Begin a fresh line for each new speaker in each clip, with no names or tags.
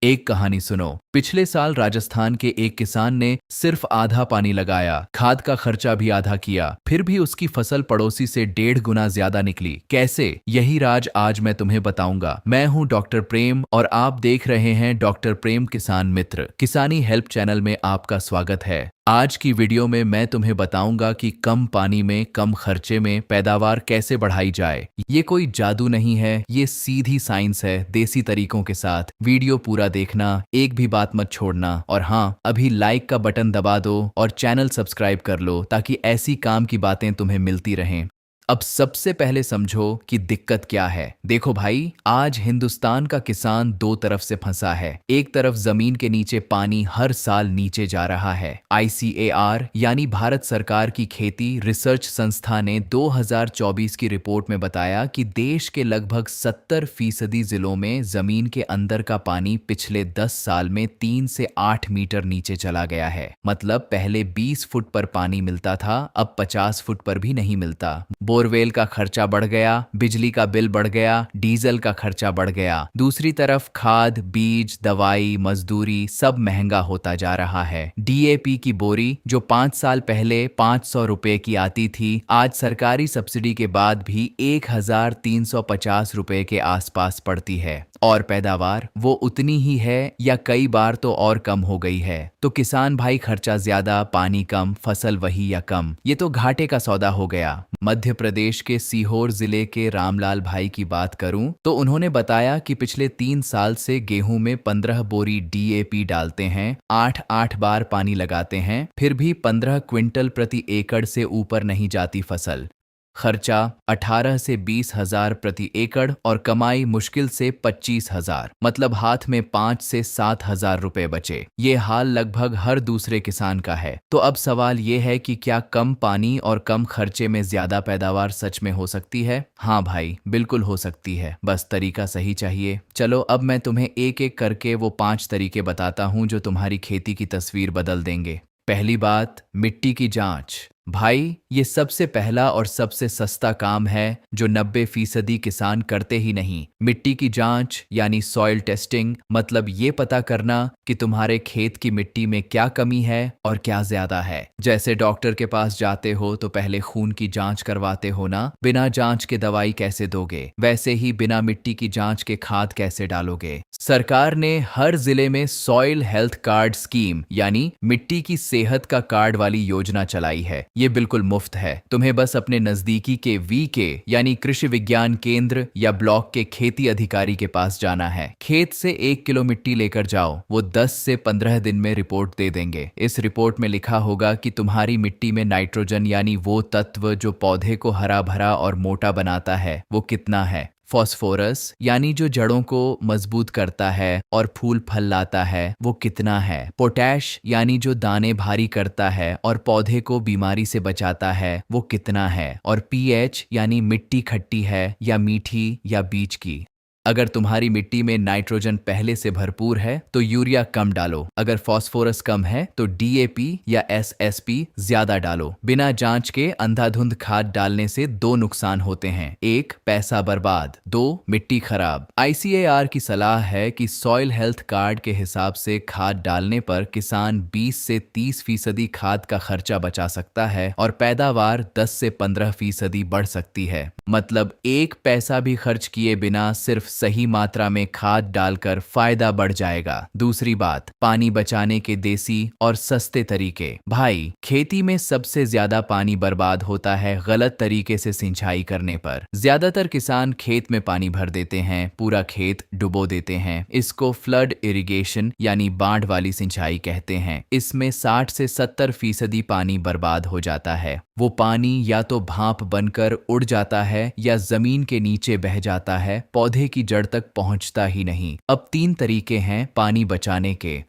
एक कहानी सुनो। पिछले साल राजस्थान के एक किसान ने सिर्फ आधा पानी लगाया, खाद का खर्चा भी आधा किया, फिर भी उसकी फसल पड़ोसी से 1.5 गुना ज्यादा निकली। कैसे? यही राज आज मैं तुम्हें बताऊंगा। मैं हूं डॉक्टर प्रेम और आप देख रहे हैं डॉक्टर प्रेम किसान मित्र। किसानी हेल्प चैनल में आपका स्वागत है। आज की वीडियो में मैं तुम्हें बताऊंगा कि कम पानी में कम खर्चे में पैदावार कैसे बढ़ाई जाए। ये कोई जादू नहीं है, ये सीधी साइंस है, देसी तरीकों के साथ। वीडियो पूरा देखना, एक भी बात मत छोड़ना। और हाँ, अभी लाइक का बटन दबा दो और चैनल सब्सक्राइब कर लो ताकि ऐसी काम की बातें तुम्हें मिलती रहें। अब सबसे पहले समझो कि दिक्कत क्या है। देखो भाई, आज हिंदुस्तान का किसान दो तरफ से फंसा है। एक तरफ जमीन के नीचे पानी हर साल नीचे जा रहा है। ICAR यानी भारत सरकार की खेती रिसर्च संस्था ने 2024 की रिपोर्ट में बताया कि देश के लगभग 70% जिलों में जमीन के अंदर का पानी पिछले 10 साल में 3 से 8 मीटर नीचे चला गया है। मतलब पहले 20 फुट पर पानी मिलता था, अब 50 फुट पर भी नहीं मिलता। बोरवेल का खर्चा बढ़ गया, बिजली का बिल बढ़ गया, डीजल का खर्चा बढ़ गया। दूसरी तरफ खाद, बीज, दवाई, मजदूरी सब महंगा होता जा रहा है। DAP की बोरी जो 5 साल पहले 500 रुपए की आती थी, आज सरकारी सब्सिडी के बाद भी 1350 रुपए के आसपास पड़ती है। और पैदावार वो उतनी ही है या कई बार तो और कम हो गई है। तो किसान भाई, खर्चा ज्यादा, पानी कम, फसल वही या कम, ये तो घाटे का सौदा हो गया। मध्य प्रदेश के सीहोर जिले के रामलाल भाई की बात करूं तो उन्होंने बताया कि पिछले 3 साल से गेहूं में 15 बोरी DAP डालते हैं, 8 बार पानी लगाते हैं, फिर भी 15 क्विंटल प्रति एकड़ से ऊपर नहीं जाती फसल। खर्चा 18 से 20 हजार प्रति एकड़ और कमाई मुश्किल से 25 हजार, मतलब हाथ में 5 से 7 हजार रुपए बचे। ये हाल लगभग हर दूसरे किसान का है। तो अब सवाल ये है कि क्या कम पानी और कम खर्चे में ज्यादा पैदावार सच में हो सकती है? हाँ भाई, बिल्कुल हो सकती है, बस तरीका सही चाहिए। चलो अब मैं तुम्हें एक एक करके वो 5 तरीके बताता हूँ जो तुम्हारी खेती की तस्वीर बदल देंगे। पहली बात, मिट्टी की जांच। भाई, ये सबसे पहला और सबसे सस्ता काम है जो 90% किसान करते ही नहीं। मिट्टी की जांच यानी सॉइल टेस्टिंग, मतलब ये पता करना कि तुम्हारे खेत की मिट्टी में क्या कमी है और क्या ज्यादा है। जैसे डॉक्टर के पास जाते हो तो पहले खून की जांच करवाते हो ना, बिना जांच के दवाई कैसे दोगे? वैसे ही बिना मिट्टी की जांच के खाद कैसे डालोगे? सरकार ने हर जिले में सॉइल हेल्थ कार्ड स्कीम यानी मिट्टी की सेहत का कार्ड वाली योजना चलाई है। ये बिल्कुल मुफ्त है। तुम्हें बस अपने नजदीकी के VK यानी कृषि विज्ञान केंद्र या ब्लॉक के खेती अधिकारी के पास जाना है। खेत से 1 किलो मिट्टी लेकर जाओ, वो 10 से 15 दिन में रिपोर्ट दे देंगे। इस रिपोर्ट में लिखा होगा कि तुम्हारी मिट्टी में नाइट्रोजन यानी वो तत्व जो पौधे को हरा भरा और मोटा बनाता है, वो कितना है। फॉस्फोरस यानी जो जड़ों को मजबूत करता है और फूल फल लाता है, वो कितना है। पोटैश यानी जो दाने भारी करता है और पौधे को बीमारी से बचाता है, वो कितना है। और pH यानी मिट्टी खट्टी है या मीठी या बीज की। अगर तुम्हारी मिट्टी में नाइट्रोजन पहले से भरपूर है तो यूरिया कम डालो, अगर फास्फोरस कम है तो DAP या SSP ज्यादा डालो। बिना जांच के अंधाधुंध खाद डालने से 2 नुकसान होते हैं। 1, पैसा बर्बाद, 2, मिट्टी खराब। ICAR की सलाह है कि सॉइल हेल्थ कार्ड के हिसाब से खाद डालने पर किसान 20 से 30% खाद का खर्चा बचा सकता है और पैदावार 10 से 15% बढ़ सकती है। मतलब 1 पैसा भी खर्च किए बिना सिर्फ सही मात्रा में खाद डालकर फायदा बढ़ जाएगा। दूसरी बात, पानी बचाने के देसी और सस्ते तरीके। भाई, खेती में सबसे ज्यादा पानी बर्बाद होता है गलत तरीके से सिंचाई करने पर। ज्यादातर किसान खेत में पानी भर देते हैं, पूरा खेत डुबो देते हैं। इसको फ्लड इरिगेशन यानी बाढ़ वाली सिंचाई कहते हैं। इसमें 60 से 70% पानी बर्बाद हो जाता है। वो पानी या तो भाप बनकर उड़ जाता है या जमीन के नीचे बह जाता है, पौधे की जड़ तक पहुंचता ही नहीं। अब 3 तरीके हैं पानी बचाने के।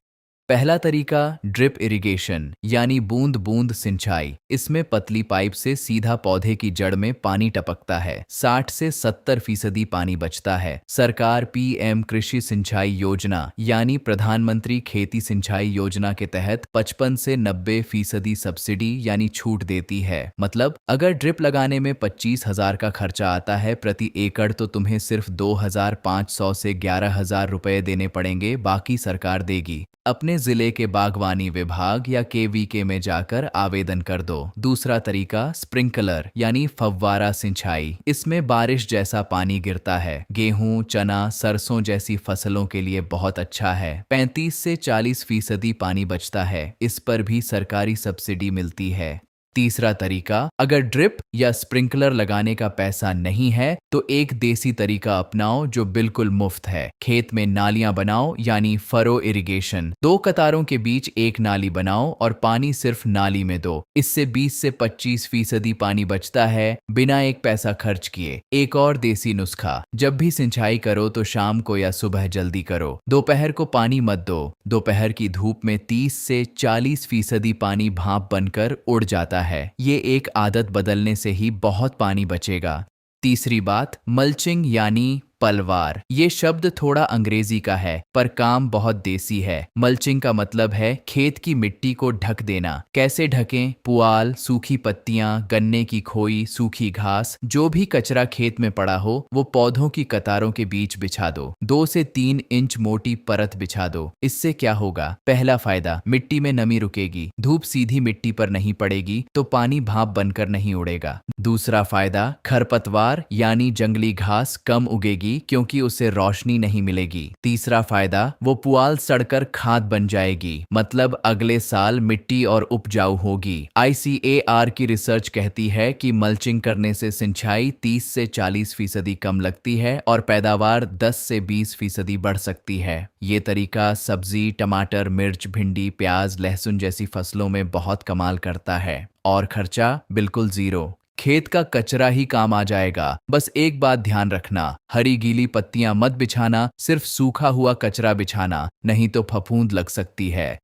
पहला तरीका ड्रिप इरिगेशन यानी बूंद बूंद सिंचाई। इसमें पतली पाइप से सीधा पौधे की जड़ में पानी टपकता है। 60 से 70% पानी बचता है। सरकार पीएम कृषि सिंचाई योजना यानी प्रधानमंत्री खेती सिंचाई योजना के तहत 55 से 90% सब्सिडी यानी छूट देती है। मतलब अगर ड्रिप लगाने में 25,000 का खर्चा आता है प्रति एकड़ तो तुम्हें सिर्फ 2,500 से 11,000 रुपए देने पड़ेंगे, बाकी सरकार देगी। अपने जिले के बागवानी विभाग या केवीके में जाकर आवेदन कर दो। दूसरा तरीका स्प्रिंकलर यानी फव्वारा सिंचाई। इसमें बारिश जैसा पानी गिरता है। गेहूं, चना, सरसों जैसी फसलों के लिए बहुत अच्छा है। 35 से 40% पानी बचता है। इस पर भी सरकारी सब्सिडी मिलती है। तीसरा तरीका, अगर ड्रिप या स्प्रिंकलर लगाने का पैसा नहीं है तो एक देसी तरीका अपनाओ जो बिल्कुल मुफ्त है। खेत में नालियां बनाओ यानी फरो इरिगेशन। 2 कतारों के बीच एक नाली बनाओ और पानी सिर्फ नाली में दो। इससे 20 से 25% पानी बचता है बिना एक पैसा खर्च किए। एक और देसी नुस्खा, जब भी सिंचाई करो तो शाम को या सुबह जल्दी करो। दोपहर को पानी मत दो। दोपहर की धूप में 30 से 40% पानी भाप बनकर उड़ जाता है। ये एक आदत बदलने से ही बहुत पानी बचेगा। तीसरी बात, मल्चिंग यानी पलवार। ये शब्द थोड़ा अंग्रेजी का है पर काम बहुत देसी है। मल्चिंग का मतलब है खेत की मिट्टी को ढक देना। कैसे ढकें? पुआल, सूखी पत्तियां, गन्ने की खोई, सूखी घास, जो भी कचरा खेत में पड़ा हो वो पौधों की कतारों के बीच बिछा दो। 2 से 3 इंच मोटी परत बिछा दो। इससे क्या होगा? पहला फायदा, मिट्टी में नमी रुकेगी। धूप सीधी मिट्टी पर नहीं पड़ेगी तो पानी भाप बनकर नहीं उड़ेगा। दूसरा फायदा, खरपतवार यानी जंगली घास कम उगेगी क्योंकि उसे रोशनी नहीं मिलेगी। तीसरा फायदा, वो पुआल सड़कर खाद बन जाएगी। मतलब अगले साल मिट्टी और उपजाऊ होगी। ICAR की रिसर्च कहती है कि मल्चिंग करने से सिंचाई 30 से 40% कम लगती है और पैदावार 10 से 20% बढ़ सकती है। ये तरीका सब्जी, टमाटर, मिर्च, भिंडी, प्याज, लहसुन जैसी फसलों में बहुत कमाल करता है। और खर्चा बिल्कुल जीरो। खेत का कचरा ही काम आ जाएगा। बस एक बात ध्यान रखना, हरी गीली पत्तियां मत बिछाना, सिर्फ सूखा हुआ कचरा बिछाना, नहीं तो फफूंद लग सकती है।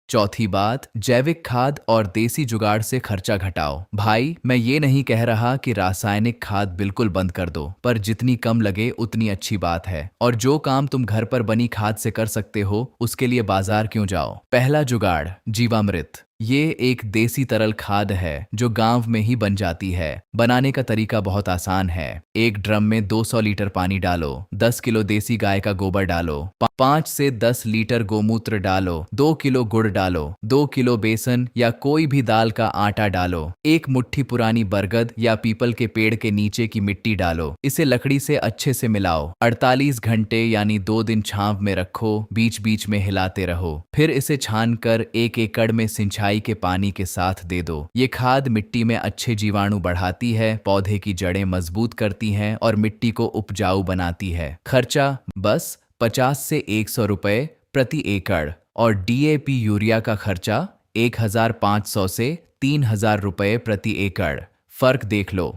चौथी बात, जैविक खाद और देसी जुगाड़ से खर्चा घटाओ। भाई, मैं ये नहीं कह रहा कि रासायनिक खाद बिल्कुल बंद कर दो, पर जितनी कम लगे उतनी अच्छी बात है। और जो काम तुम घर पर बनी खाद से कर सकते हो उसके लिए बाजार क्यों जाओ? पहला जुगाड़, जीवामृत। ये एक देसी तरल खाद है जो गांव में ही बन जाती है। बनाने का तरीका बहुत आसान है। एक ड्रम में 200 लीटर पानी डालो, 10 किलो देसी गाय का गोबर डालो, 5 से 10 लीटर गोमूत्र डालो, 2 किलो गुड़ डालो, 2 किलो बेसन या कोई भी दाल का आटा डालो, एक मुट्ठी पुरानी बरगद या पीपल के पेड़ के नीचे की मिट्टी डालो। इसे लकड़ी से अच्छे से मिलाओ। 48 घंटे यानी 2 दिन छांव में रखो, बीच बीच में हिलाते रहो। फिर इसे छानकर 1 एकड़ में सिंचाई के पानी के साथ दे दो। ये खाद मिट्टी में अच्छे जीवाणु बढ़ाती है, पौधे की जड़ें मजबूत करती हैं और मिट्टी को उपजाऊ बनाती है। खर्चा बस 50 से 100 रुपए प्रति एकड़ और DAP यूरिया का खर्चा 1,500 से 3,000 रुपए प्रति एकड़। फर्क देख लो।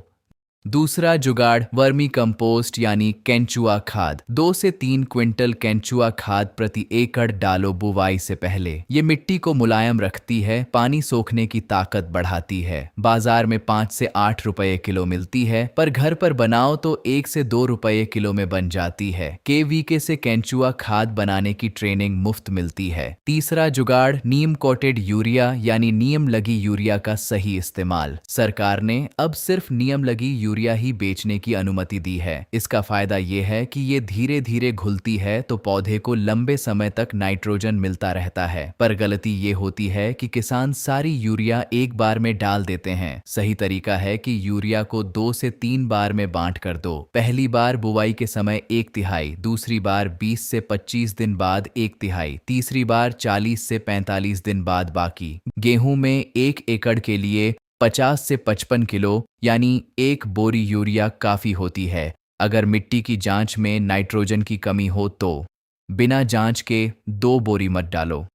दूसरा जुगाड़, वर्मी कंपोस्ट यानी केंचुआ खाद। 2 से 3 क्विंटल केंचुआ खाद प्रति एकड़ डालो बुवाई से पहले। ये मिट्टी को मुलायम रखती है, पानी सोखने की ताकत बढ़ाती है। बाजार में 5 से 8 रुपए किलो मिलती है, पर घर पर बनाओ तो 1 से 2 रुपए किलो में बन जाती है। KVK से केंचुआ खाद बनाने की ट्रेनिंग मुफ्त मिलती है। तीसरा जुगाड़, नीम कोटेड यूरिया यानी नीम लगी यूरिया का सही इस्तेमाल। सरकार ने अब सिर्फ नीम लगी यूरिया ही बेचने की अनुमति दी है। इसका फायदा ये है कि ये धीरे धीरे घुलती है तो पौधे को लंबे समय तक नाइट्रोजन मिलता रहता है। पर गलती ये होती है कि किसान सारी यूरिया एक बार में डाल देते हैं। सही तरीका है कि यूरिया को 2 से 3 बार में बांट कर दो। पहली बार बुवाई के समय 1/3, दूसरी बार 20 से 25 दिन बाद 1/3, तीसरी बार 40 से 45 दिन बाद बाकी। गेहूं में 1 एकड़ के लिए 50 से 55 किलो यानी 1 बोरी यूरिया काफी होती है। अगर मिट्टी की जांच में नाइट्रोजन की कमी हो तो बिना जांच के 2 बोरी मत डालो।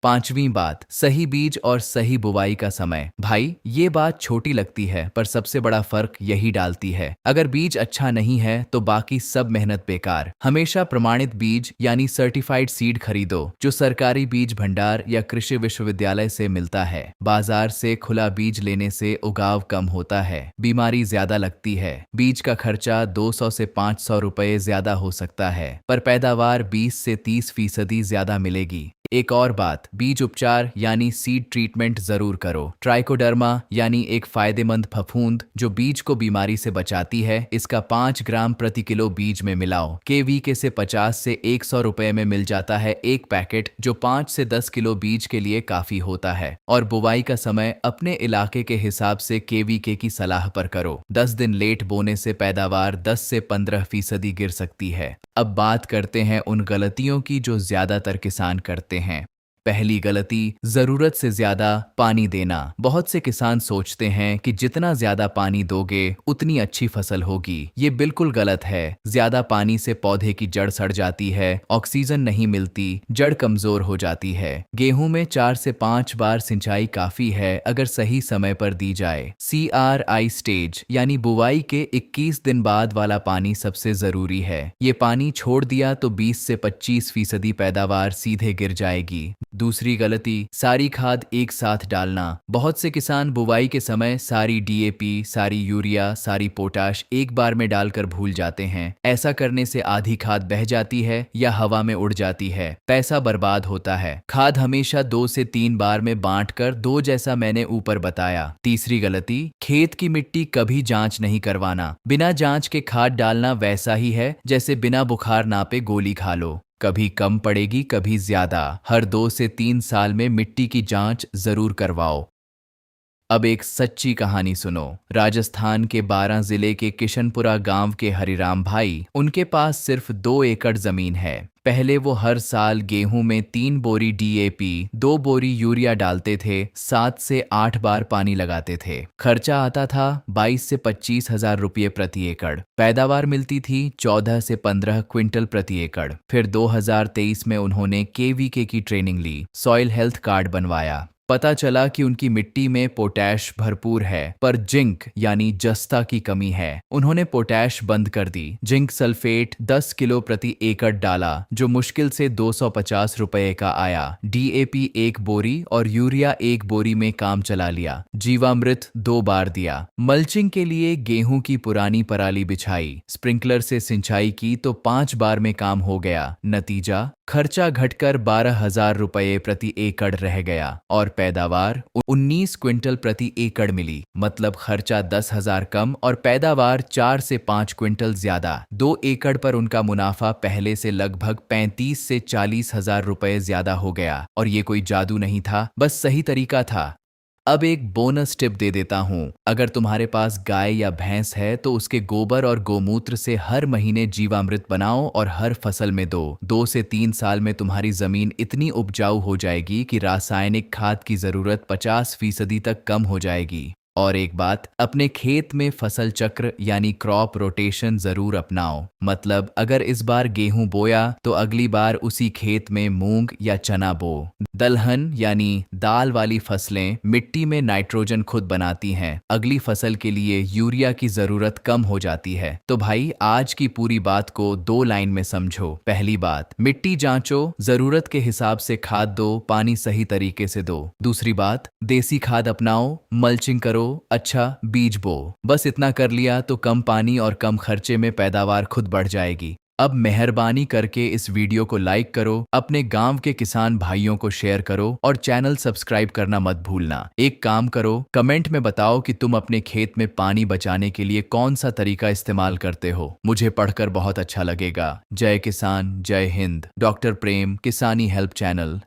पांचवीं बात, सही बीज और सही बुवाई का समय। भाई ये बात छोटी लगती है पर सबसे बड़ा फर्क यही डालती है। अगर बीज अच्छा नहीं है तो बाकी सब मेहनत बेकार। हमेशा प्रमाणित बीज यानी सर्टिफाइड सीड खरीदो जो सरकारी बीज भंडार या कृषि विश्वविद्यालय से मिलता है। बाजार से खुला बीज लेने से उगाव कम होता है, बीमारी ज्यादा लगती है। बीज का खर्चा 200 से 500 रुपए ज्यादा हो सकता है पर पैदावार 20 से 30% ज्यादा मिलेगी। एक और बात, बीज उपचार यानी सीड ट्रीटमेंट जरूर करो। ट्राइकोडर्मा यानी एक फायदेमंद फफूंद जो बीज को बीमारी से बचाती है, इसका 5 ग्राम प्रति किलो बीज में मिलाओ। केवीके से 50 से 100 रुपए में मिल जाता है एक पैकेट जो 5 से 10 किलो बीज के लिए काफी होता है। और बुवाई का समय अपने इलाके के हिसाब से केवीके की सलाह पर करो। 10 दिन लेट बोने से पैदावार 10 से 15% गिर सकती है। अब बात करते हैं उन गलतियों की जो ज्यादातर किसान करते हैं। पहली गलती, जरूरत से ज्यादा पानी देना। बहुत से किसान सोचते हैं कि जितना ज्यादा पानी दोगे उतनी अच्छी फसल होगी। ये बिल्कुल गलत है। ज्यादा पानी से पौधे की जड़ सड़ जाती है, ऑक्सीजन नहीं मिलती, जड़ कमजोर हो जाती है। गेहूं में 4 से 5 बार सिंचाई काफी है अगर सही समय पर दी जाए। CRI स्टेज यानी बुवाई के 21 दिन बाद वाला पानी सबसे जरूरी है। ये पानी छोड़ दिया तो 20 से 25% पैदावार सीधे गिर जाएगी। दूसरी गलती, सारी खाद एक साथ डालना। बहुत से किसान बुवाई के समय सारी DAP, सारी यूरिया, सारी पोटाश एक बार में डालकर भूल जाते हैं। ऐसा करने से आधी खाद बह जाती है या हवा में उड़ जाती है, पैसा बर्बाद होता है। खाद हमेशा 2 से 3 बार में बांटकर दो, जैसा मैंने ऊपर बताया। तीसरी गलती, खेत की मिट्टी कभी जांच नहीं करवाना। बिना जांच के खाद डालना वैसा ही है जैसे बिना बुखार नापे गोली खा लो, कभी कम पड़ेगी कभी ज्यादा। हर 2 से 3 साल में मिट्टी की जांच जरूर करवाओ। अब एक सच्ची कहानी सुनो। राजस्थान के 12 जिले के किशनपुरा गांव के हरिराम भाई, उनके पास सिर्फ 2 एकड़ जमीन है। पहले वो हर साल गेहूं में 3 बोरी DAP, 2 बोरी यूरिया डालते थे, 7 से 8 बार पानी लगाते थे। खर्चा आता था 22 से 25 हजार रुपये प्रति एकड़। पैदावार मिलती थी 14 से 15 क्विंटल प्रति एकड़। फिर 2023 में उन्होंने KVK की ट्रेनिंग ली, सॉइल हेल्थ कार्ड बनवाया। पता चला कि उनकी मिट्टी में पोटैश भरपूर है पर जिंक यानी जस्ता की कमी है। उन्होंने पोटैश बंद कर दी, जिंक सल्फेट 10 किलो प्रति एकड़ डाला जो मुश्किल से 250 रुपए का आया। DAP 1 बोरी और यूरिया 1 बोरी में काम चला लिया। जीवामृत 2 बार दिया। मल्चिंग के लिए गेहूं की पुरानी पराली बिछाई। स्प्रिंकलर से सिंचाई की तो 5 बार में काम हो गया। नतीजा, खर्चा घटकर 12,000 रुपए प्रति एकड़ रह गया और पैदावार 19 क्विंटल प्रति एकड़ मिली। मतलब खर्चा 10,000 कम और पैदावार 4 से 5 क्विंटल ज्यादा। 2 एकड़ पर उनका मुनाफा पहले से लगभग 35 से 40 हजार रुपए ज्यादा हो गया। और ये कोई जादू नहीं था, बस सही तरीका था। अब एक बोनस टिप दे देता हूँ। अगर तुम्हारे पास गाय या भैंस है तो उसके गोबर और गोमूत्र से हर महीने जीवामृत बनाओ और हर फसल में दो। 2 से 3 साल में तुम्हारी जमीन इतनी उपजाऊ हो जाएगी कि रासायनिक खाद की जरूरत 50% तक कम हो जाएगी। और एक बात, अपने खेत में फसल चक्र यानी क्रॉप रोटेशन जरूर अपनाओ। मतलब अगर इस बार गेहूं बोया तो अगली बार उसी खेत में मूंग या चना बो। दलहन यानी दाल वाली फसलें मिट्टी में नाइट्रोजन खुद बनाती हैं, अगली फसल के लिए यूरिया की जरूरत कम हो जाती है। तो भाई आज की पूरी बात को 2 लाइन में समझो। पहली बात, मिट्टी जांचो, जरूरत के हिसाब से खाद दो, पानी सही तरीके से दो। दूसरी बात, देसी खाद अपनाओ, मल्चिंग करो, अच्छा बीज बो। बस इतना कर लिया तो कम पानी और कम खर्चे में पैदावार खुद बढ़ जाएगी। अब मेहरबानी करके इस वीडियो को लाइक करो, अपने गांव के किसान भाइयों को शेयर करो और चैनल सब्सक्राइब करना मत भूलना। एक काम करो, कमेंट में बताओ कि तुम अपने खेत में पानी बचाने के लिए कौन सा तरीका इस्तेमाल करते हो। मुझे पढ़कर बहुत अच्छा लगेगा। जय किसान, जय हिंद। डॉक्टर प्रेम, किसानी हेल्प चैनल।